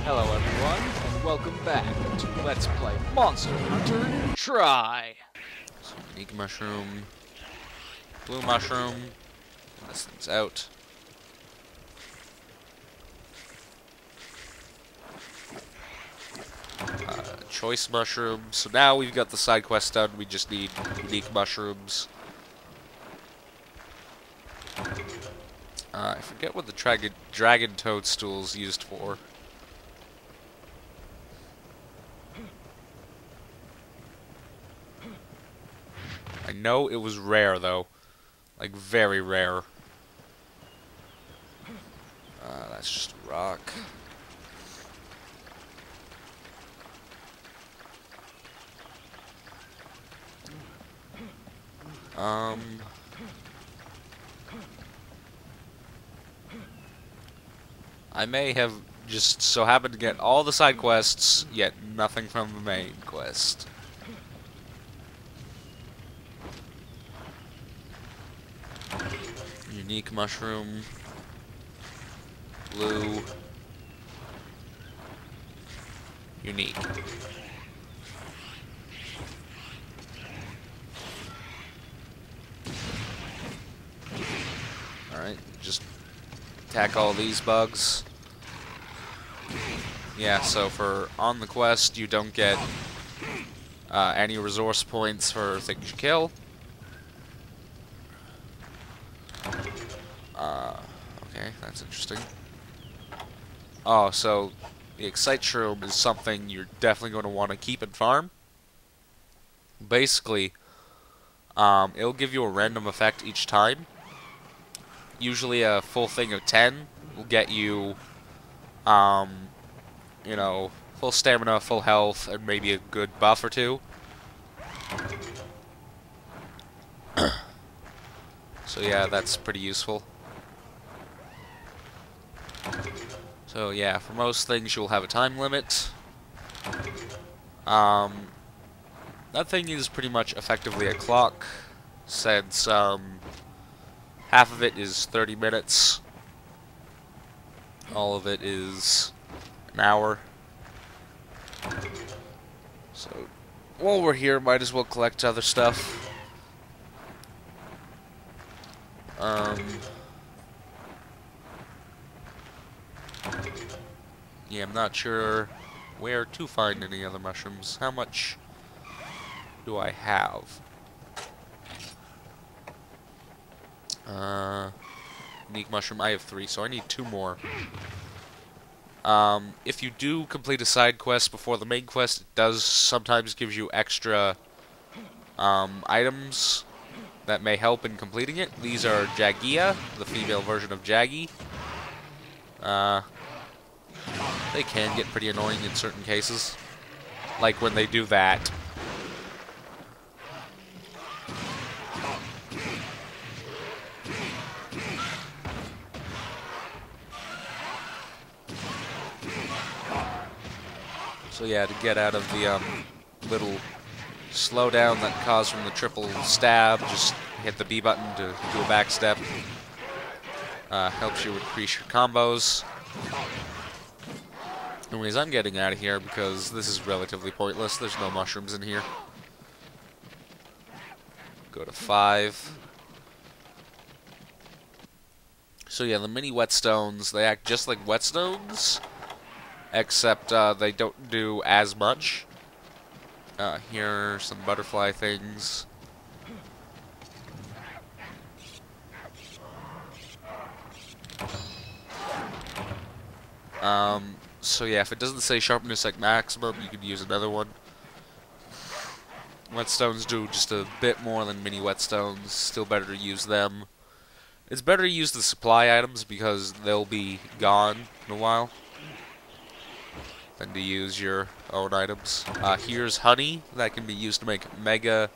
Hello everyone, and welcome back to Let's Play Monster Hunter Try! So, unique mushroom, blue mushroom, this thing's out. Choice mushroom. So now we've got the side quest done, we just need unique mushrooms. I forget what the dragon toadstool's used for. I know it was rare, though. Like, very rare. That's just a rock. I may have just so happened to get all the side quests, yet nothing from the main quest. Unique mushroom. Blue. Unique. Alright, just attack all these bugs. Yeah, so for on the quest, you don't get any resource points for things you kill. Okay, that's interesting. Oh, so the Excite Shroom is something you're definitely going to want to keep and farm. Basically, it'll give you a random effect each time. Usually a full thing of 10 will get you, you know, full stamina, full health, and maybe a good buff or two. So yeah, that's pretty useful. So yeah, for most things you'll have a time limit. That thing is pretty much effectively a clock, since half of it is 30 minutes. All of it is an hour. So while we're here, might as well collect other stuff. Yeah, I'm not sure where to find any other mushrooms. How much do I have? Unique mushroom, I have 3, so I need 2 more. If you do complete a side quest before the main quest, it does sometimes give you extra items that may help in completing it. These are Jaggia, the female version of Jaggy. They can get pretty annoying in certain cases. Like when they do that. So yeah, to get out of the little slowdown that caused from the triple stab, just hit the B button to do a back step. Helps you increase your combos. Anyways, I'm getting out of here because this is relatively pointless. There's no mushrooms in here. Go to 5. So yeah, the mini whetstones, they act just like whetstones, except they don't do as much. Here are some butterfly things. So yeah, if it doesn't say sharpness like maximum, you could use another one. Whetstones do just a bit more than mini whetstones. Still better to use them. It's better to use the supply items because they'll be gone in a while than to use your own items. Here's honey that can be used to make mega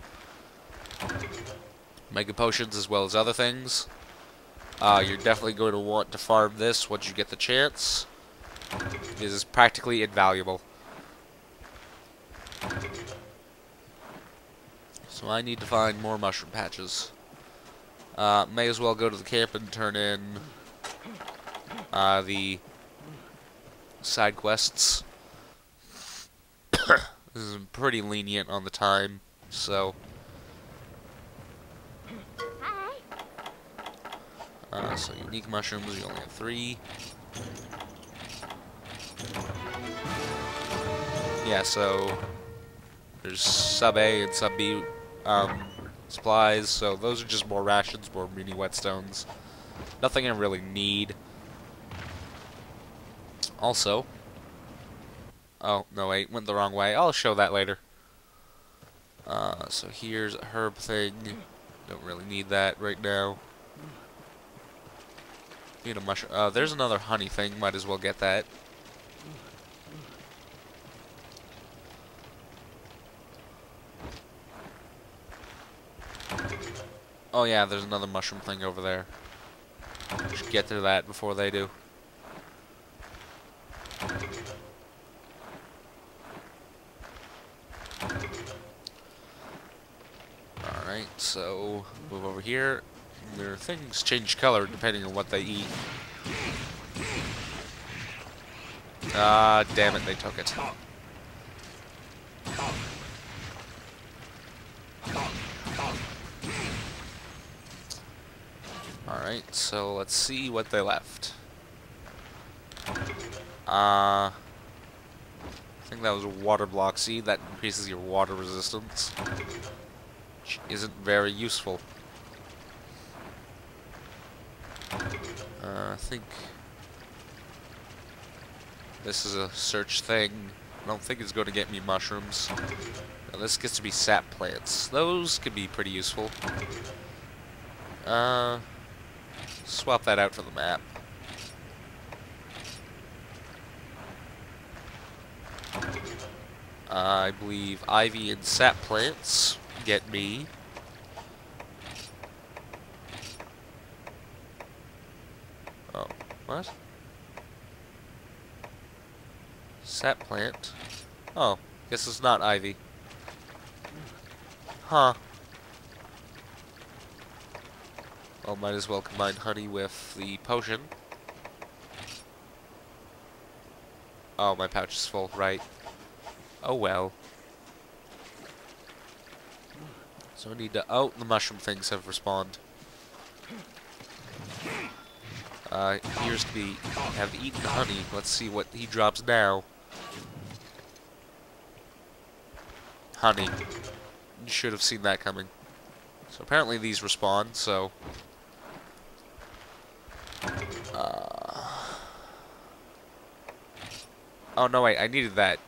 potions as well as other things. You're definitely going to want to farm this once you get the chance. It is practically invaluable. So I need to find more mushroom patches. May as well go to the camp and turn in the side quests. This is pretty lenient on the time, so. So unique mushrooms, you only have 3. Yeah, so there's sub A and sub B supplies, so those are just more rations, more mini whetstones. Nothing I really need. Also, oh, no wait, went the wrong way. I'll show that later. So here's a herb thing. Don't really need that right now. Need a mushroom. There's another honey thing. Might as well get that. Oh yeah, there's another mushroom thing over there. Should get to that before they do. Alright, so move over here. Their things change color depending on what they eat. Ah, damn it, they took it. Alright, so let's see what they left. I think that was a water block seed. That increases your water resistance, which isn't very useful. I think this is a search thing. I don't think it's going to get me mushrooms. Now this gets to be sap plants. Those could be pretty useful. Swap that out for the map. I believe ivy and sap plants get me. Oh, what? Sap plant? Oh, guess it's not ivy. Huh. Well, might as well combine honey with the potion. Oh, my pouch is full, right. Oh well. So I need to... Oh, the mushroom things have respawned. Here's to be... have eaten honey. Let's see what he drops now. Honey. You should have seen that coming. So apparently these respawn, so... Oh, no, wait, I needed that.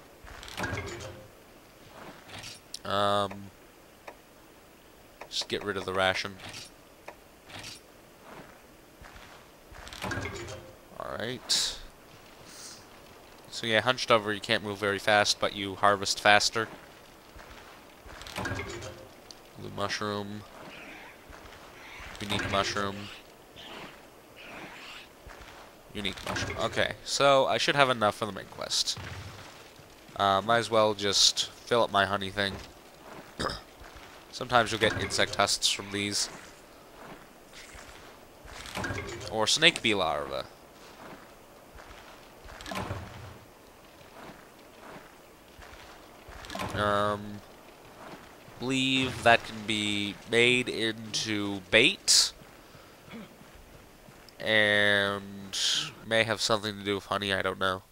Just get rid of the ration. Alright. So yeah, hunched over, you can't move very fast, but you harvest faster. Blue mushroom. Unique mushroom. Unique mushroom. Okay, so I should have enough for the main quest. Might as well just fill up my honey thing. Sometimes you'll get insect husks from these. Or snake bee larvae. Believe that can be made into bait. And may have something to do with honey, I don't know.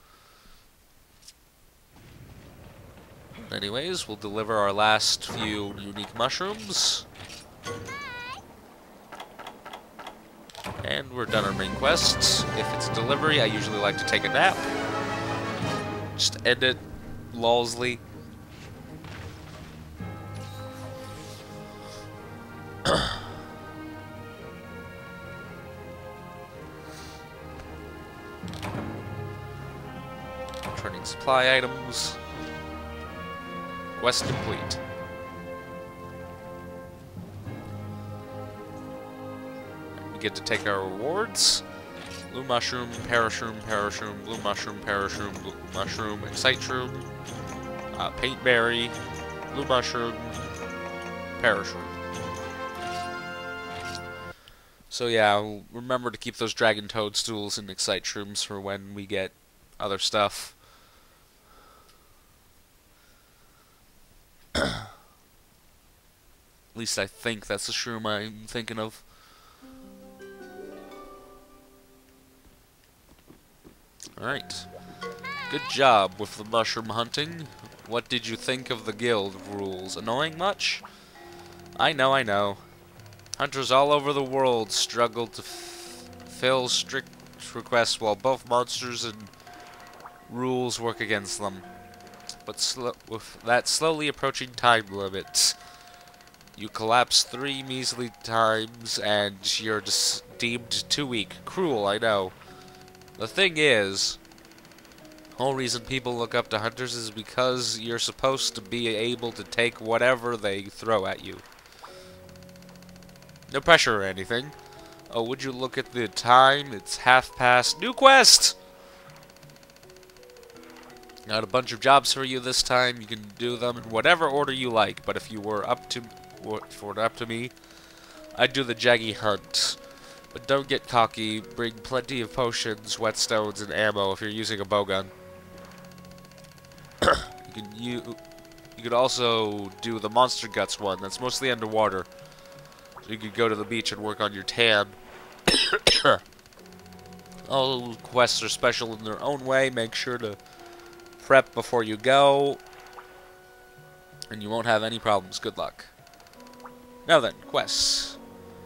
Anyways, we'll deliver our last few unique mushrooms. And we're done our main quests. If it's delivery, I usually like to take a nap. Just end it lawlessly. Turning supply items. Quest complete. We get to take our rewards. Blue mushroom, parashroom, parashroom, blue mushroom, parashroom, blue mushroom, excite shroom, paint berry, blue mushroom, parashroom. So yeah, remember to keep those dragon toadstools and excite shrooms for when we get other stuff. At least I think that's the shroom I'm thinking of. Alright. Good job with the mushroom hunting. What did you think of the guild rules? Annoying much? I know. Hunters all over the world struggle to fill strict requests while both monsters and rules work against them. But with that slowly approaching time limit, you collapse 3 measly times and you're deemed too weak. Cruel, I know. The thing is, the whole reason people look up to hunters is because you're supposed to be able to take whatever they throw at you. No pressure or anything. Oh, would you look at the time? It's 1/2 New quest! Got a bunch of jobs for you this time. You can do them in whatever order you like, but if it were up to me, I'd do the Jaggy hunt. But don't get cocky. Bring plenty of potions, whetstones, and ammo if you're using a bowgun. You could also do the Monster Guts one. That's mostly underwater. So you could go to the beach and work on your tan. All quests are special in their own way. Make sure to prep before you go, and you won't have any problems. Good luck. Now then, quests.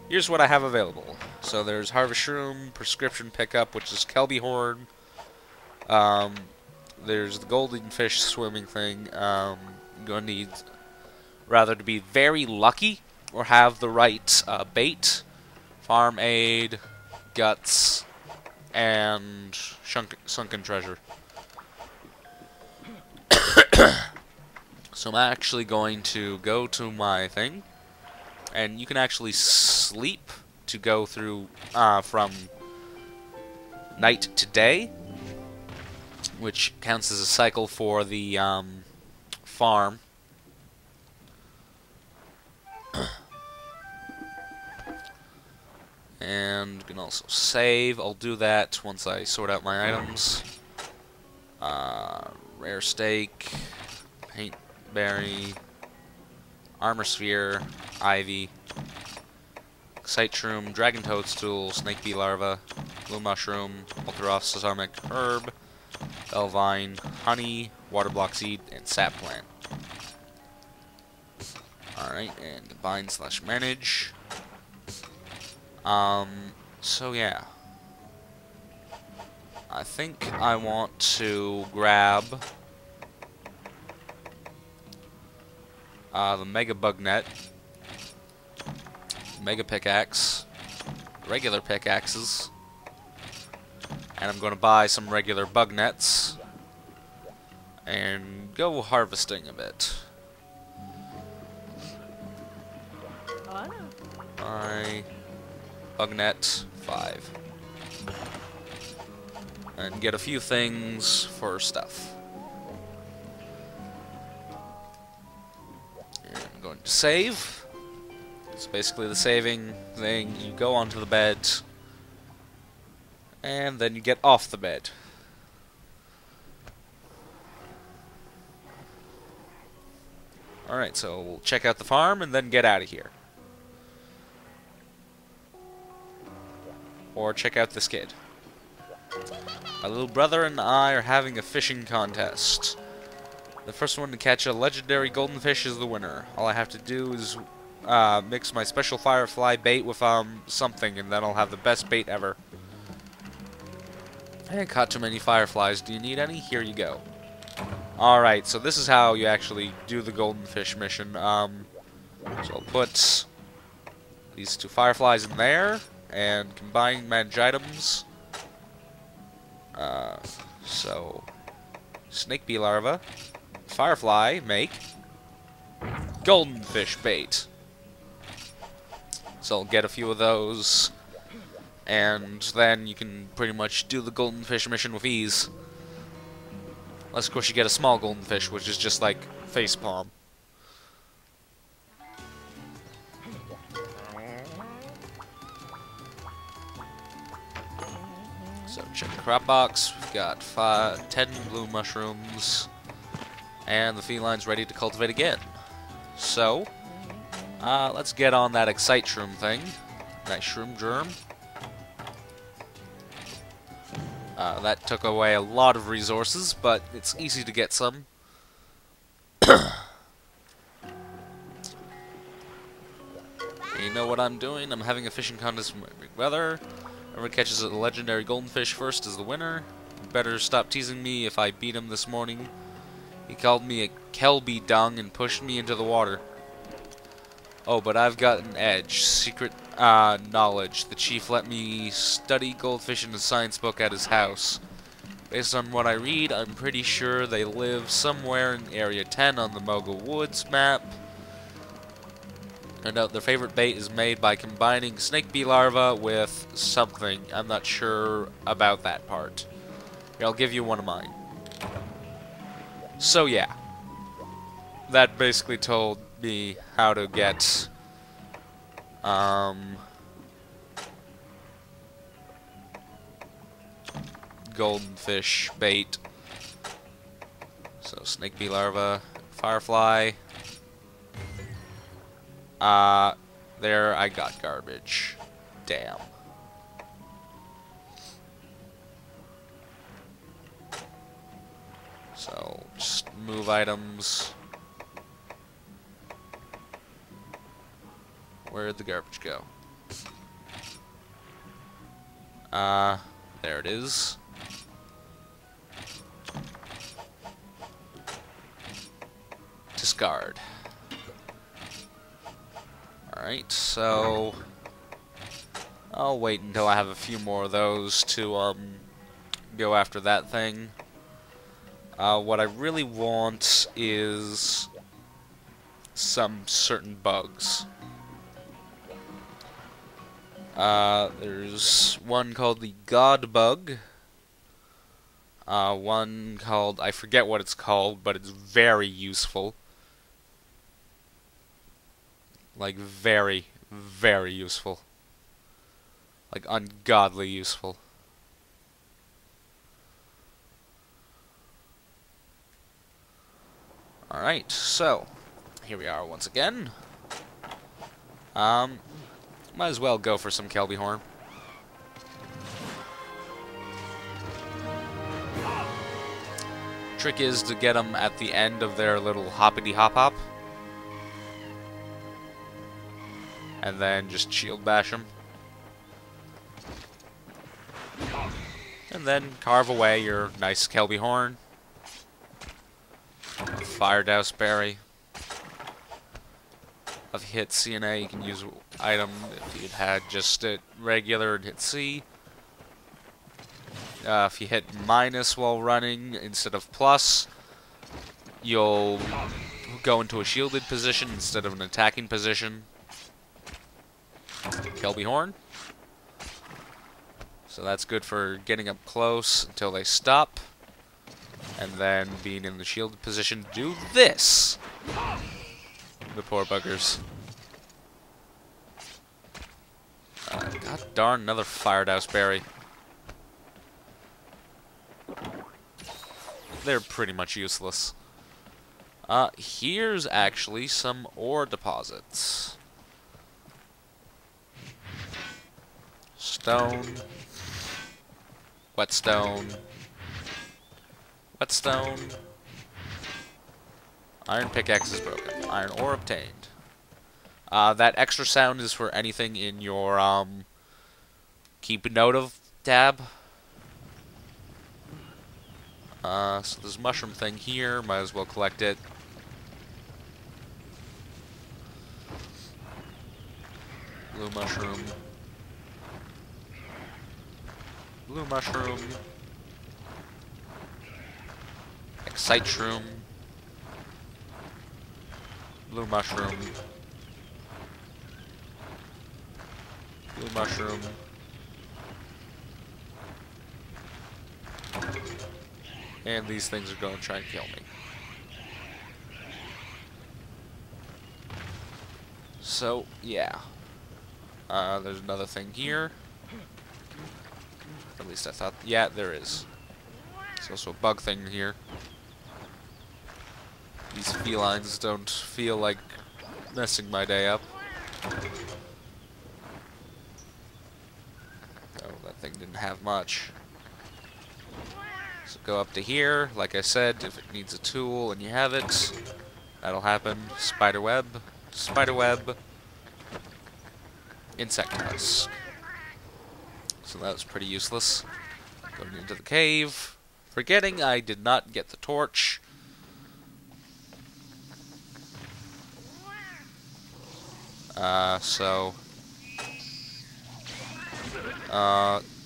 Here's what I have available. So there's Harvest Shroom, Prescription Pickup, which is Kelby Horn. There's the Golden Fish swimming thing. You're going to need rather to be very lucky or have the right bait, farm aid, guts, and sunken treasure. So I'm actually going to go to my thing, and you can actually sleep to go through from night to day, which counts as a cycle for the farm. And you can also save. I'll do that once I sort out my items. Rare steak, paint berry, armor sphere, ivy, excite shroom, dragon toadstool, snake bee larva, blue mushroom, ultra sesamic herb, bell vine, honey, water block seed, and sap plant. Alright, and combine / manage. So yeah. I think I want to grab the Mega Bug Net, Mega Pickaxe, regular pickaxes, and I'm going to buy some regular bug nets and go harvesting a bit. Buy bug net 5. And get a few things for stuff. And I'm going to save. It's basically the saving thing. You go onto the bed, and then you get off the bed. Alright, so we'll check out the farm and then get out of here. Or check out this kid. My little brother and I are having a fishing contest. The first one to catch a legendary golden fish is the winner. All I have to do is mix my special firefly bait with something, and then I'll have the best bait ever. I caught too many fireflies. Do you need any? Here you go. Alright, so this is how you actually do the golden fish mission. So I'll put these 2 fireflies in there, and combine manage items. So snake bee larva, firefly, make golden fish bait. So I'll get a few of those, and then you can pretty much do the golden fish mission with ease. Unless, of course, you get a small golden fish, which is just like facepalm. So check crop box. We've got 10 blue mushrooms. And the feline's ready to cultivate again. So, let's get on that excite shroom thing. Nice shroom germ. That took away a lot of resources, but it's easy to get some. You know what I'm doing? I'm having a fishing contest with my big brother. Whoever catches a legendary golden fish first is the winner. Better stop teasing me if I beat him this morning. He called me a Kelby dung and pushed me into the water. Oh, but I've got an edge. Secret knowledge. The chief let me study goldfish in a science book at his house. Based on what I read, I'm pretty sure they live somewhere in Area 10 on the Mogul Woods map. I note their favorite bait is made by combining snake bee larvae with something. I'm not sure about that part. Here, I'll give you one of mine. So yeah, that basically told me how to get golden fish bait. So snake bee larva, firefly. There I got garbage. Damn. So, just move items. Where'd the garbage go? There it is. Discard. Alright, so I'll wait until I have a few more of those to go after that thing. What I really want is some certain bugs. There's one called the God Bug. One called, I forget what it's called, but it's very useful. Like, very, very useful. Like, ungodly useful. Alright, so, here we are once again. Might as well go for some Kelby horn. Trick is to get them at the end of their little hoppity hop hop. And then just shield bash them. And then carve away your nice Kelby horn. Fire douse berry. If you hit C and A, you can use item. If you'd had just it regular and hit C. If you hit minus while running instead of plus, you'll go into a shielded position instead of an attacking position. Kelby horn. So that's good for getting up close until they stop. And then being in the shielded position, do this! The poor buggers. God darn, another fire douse berry. They're pretty much useless. Here's actually some ore deposits. Stone. Whetstone. Whetstone. Iron pickaxe is broken. Iron ore obtained. That extra sound is for anything in your, keep a note of tab. So there's a mushroom thing here. Might as well collect it. Blue mushroom. Blue mushroom. Excite shroom. Blue mushroom. Blue mushroom. And these things are going to try and kill me. So, yeah. There's another thing here. Or at least I thought. Yeah, there is. There's also a bug thing here. These felines don't feel like messing my day up. Oh, that thing didn't have much. So go up to here. Like I said, if it needs a tool and you have it, that'll happen. Spider web. Spider web. Insect husk. So that was pretty useless. Going into the cave. Forgetting I did not get the torch.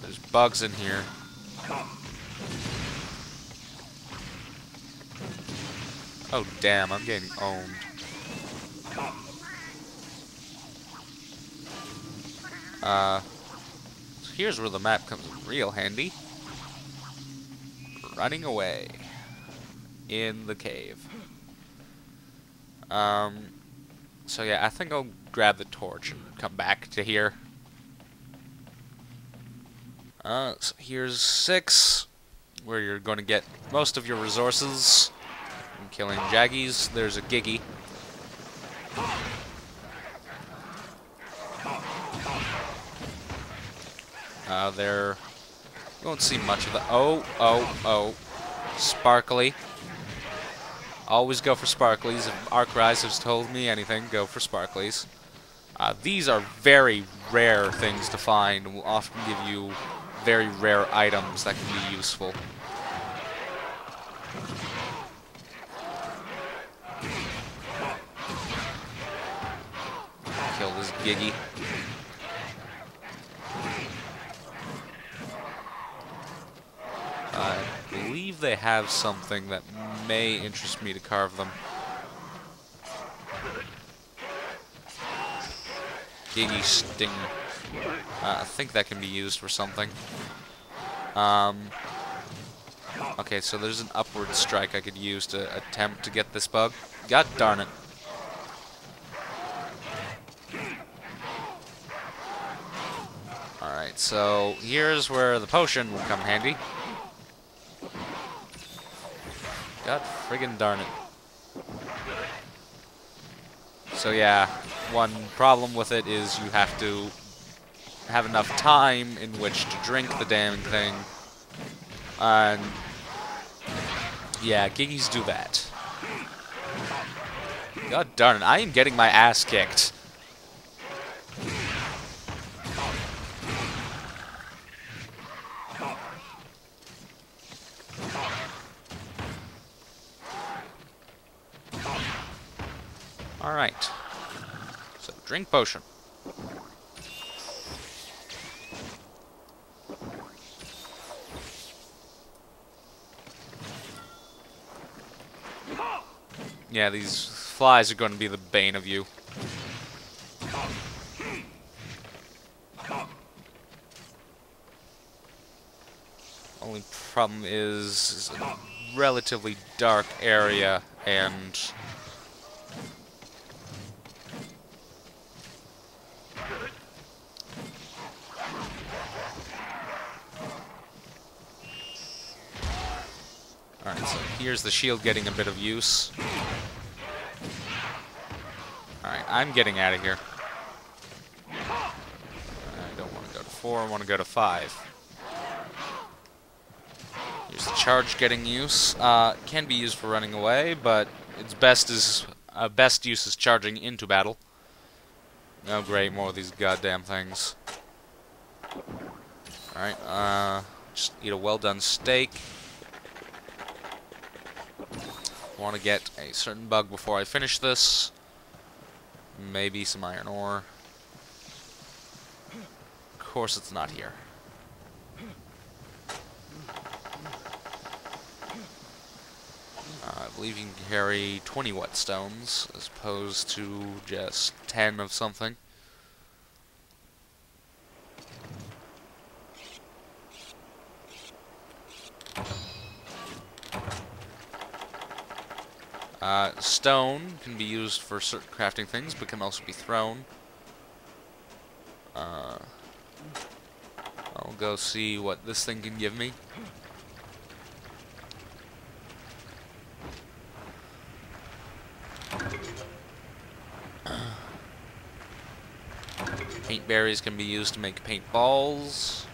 There's bugs in here. Oh, damn, I'm getting owned. So here's where the map comes in real handy. Running away. In the cave. So yeah, I think I'll grab the torch and come back to here. So here's 6, where you're going to get most of your resources. I'm killing Jaggies. There's a Giggy. There, you won't see much of the. Oh, sparkly. Always go for sparklies. If Arcrise has told me anything, go for sparklies. These are very rare things to find and will often give you very rare items that can be useful. Kill this Giggy. I believe they have something that may interest me to carve them. Giggy Stinger. I think that can be used for something. Okay, so there's an upward strike I could use to attempt to get this bug. God darn it. Alright, so here's where the potion will come handy. God friggin' darn it. So yeah, one problem with it is you have to have enough time in which to drink the damn thing. And yeah, Giggies do that. God darn it, I am getting my ass kicked. Alright. So, drink potion. Yeah, these flies are going to be the bane of you. Only problem is it's a relatively dark area and alright, so here's the shield getting a bit of use. Alright, I'm getting out of here. I don't want to go to 4, I want to go to 5. Here's the charge getting use. Can be used for running away, but its best use is charging into battle. Oh great, more of these goddamn things. Alright, just eat a well done steak. Want to get a certain bug before I finish this. Maybe some iron ore. Of course it's not here. I believe you can carry 20 whetstones as opposed to just 10 of something. Stone can be used for certain crafting things, but can also be thrown. Well, I'll go see what this thing can give me. Paint berries can be used to make paint balls,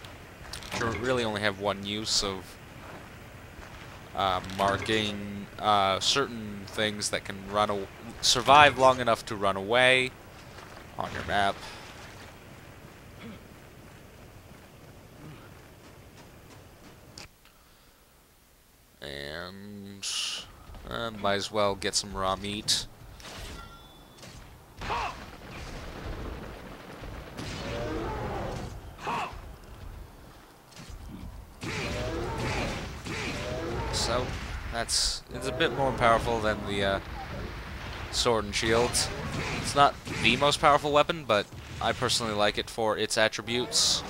which really only have one use of marking certain things that can survive long enough to run away on your map. And might as well get some raw meat. So, it's a bit more powerful than the sword and shield. It's not the most powerful weapon, but I personally like it for its attributes.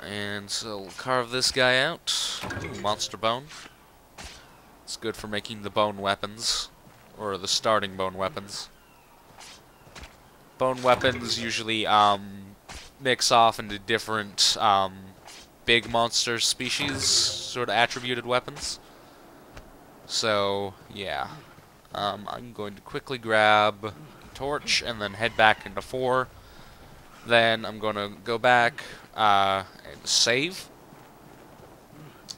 And so we'll carve this guy out. Ooh, monster bone. It's good for making the bone weapons, or the starting bone weapons. Bone weapons usually mix off into different big monster species, sort of attributed weapons. So, yeah. I'm going to quickly grab a torch and then head back into 4. Then I'm going to go back and save.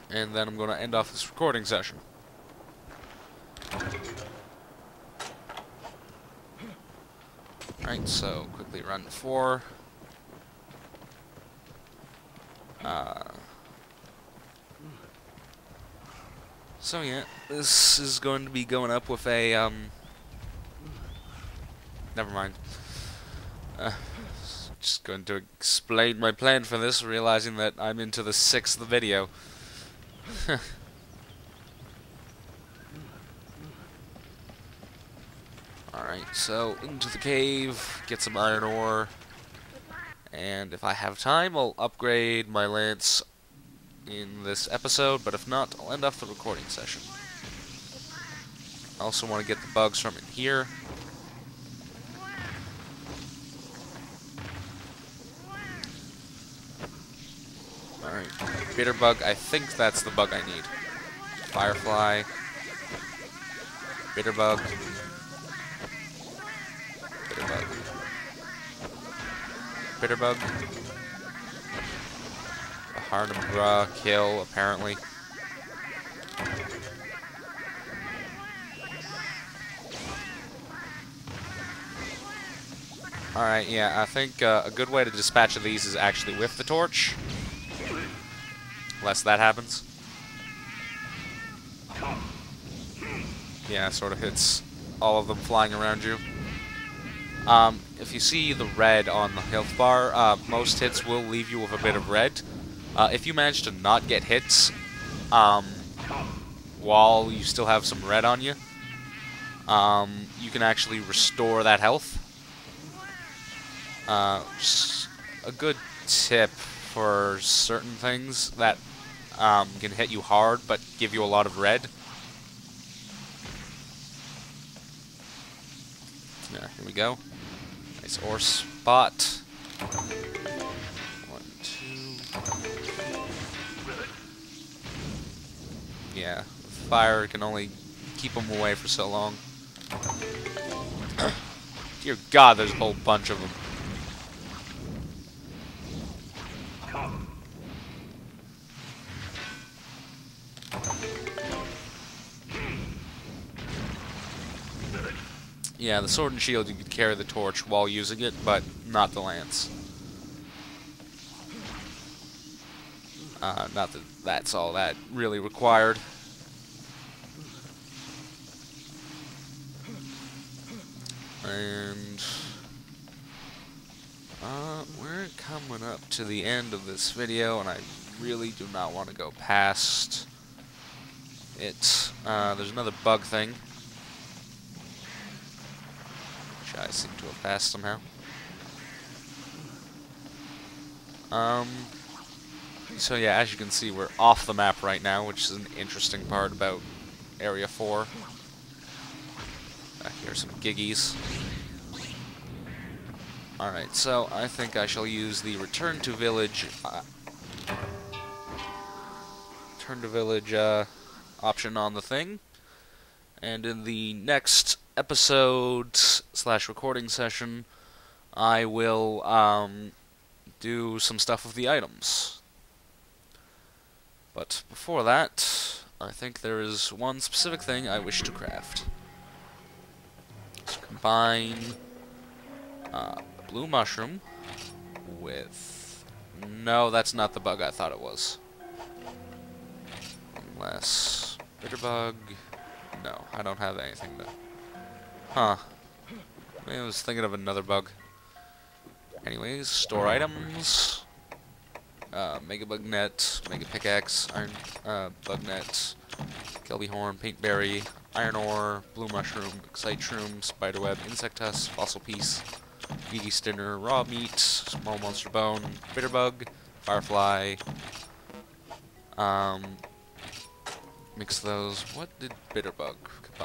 And then I'm going to end off this recording session. Alright, so quickly run to 4. So yeah, this is going to be going up with a, never mind. Just going to explain my plan for this, realizing that I'm into the 6th video. Alright, so into the cave, get some iron ore, and if I have time, I'll upgrade my lance in this episode, but if not, I'll end off the recording session. I also want to get the bugs from in here. Alright, bitter bug, I think that's the bug I need. Firefly, bitter bug, bitter bug, bitter bug. Harnabra kill, apparently. Alright, yeah, I think a good way to dispatch of these is actually with the torch. Unless that happens. Yeah, sort of hits all of them flying around you. If you see the red on the health bar, most hits will leave you with a bit of red. If you manage to not get hits while you still have some red on you, you can actually restore that health. Just a good tip for certain things that can hit you hard but give you a lot of red. Yeah, here we go. Nice ore spot. 1, 2. Yeah, fire can only keep them away for so long. Dear God, there's a whole bunch of them. Yeah, the sword and shield, you could carry the torch while using it, but not the lance. Not that that's all that really required. And we're coming up to the end of this video, and I really do not want to go past it. There's another bug thing, which I seem to have passed somehow. So yeah, as you can see, we're off the map right now, which is an interesting part about Area 4. There's some Jaggies. Alright, so I think I shall use the return to village option on the thing. And in the next episode / recording session, I will do some stuff with the items. But before that, I think there is one specific thing I wish to craft. Let's combine blue mushroom with... No, that's not the bug I thought it was. Unless... bitter bug... No, I don't have anything to... Huh. I was thinking of another bug. Anyways, store items. Mega bug net, mega pickaxe, iron bug net, kelby horn, paint berry, iron ore, blue mushroom, excite shroom, spiderweb, insect tusk, fossil piece, Jaggy stinner, raw meat, small monster bone, bitter bug, firefly. Mix those. What did bitter bug?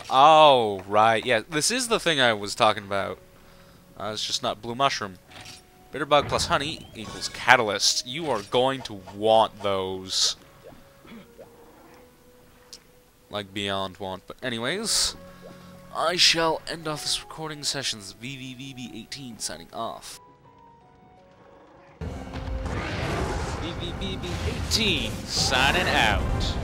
Oh, right. Yeah, this is the thing I was talking about. It's just not blue mushroom. Bitterbug plus honey equals catalyst. You are going to want those. Like beyond want. But anyways, I shall end off this recording session. This is VVVB18 signing off. VVVB18 signing out.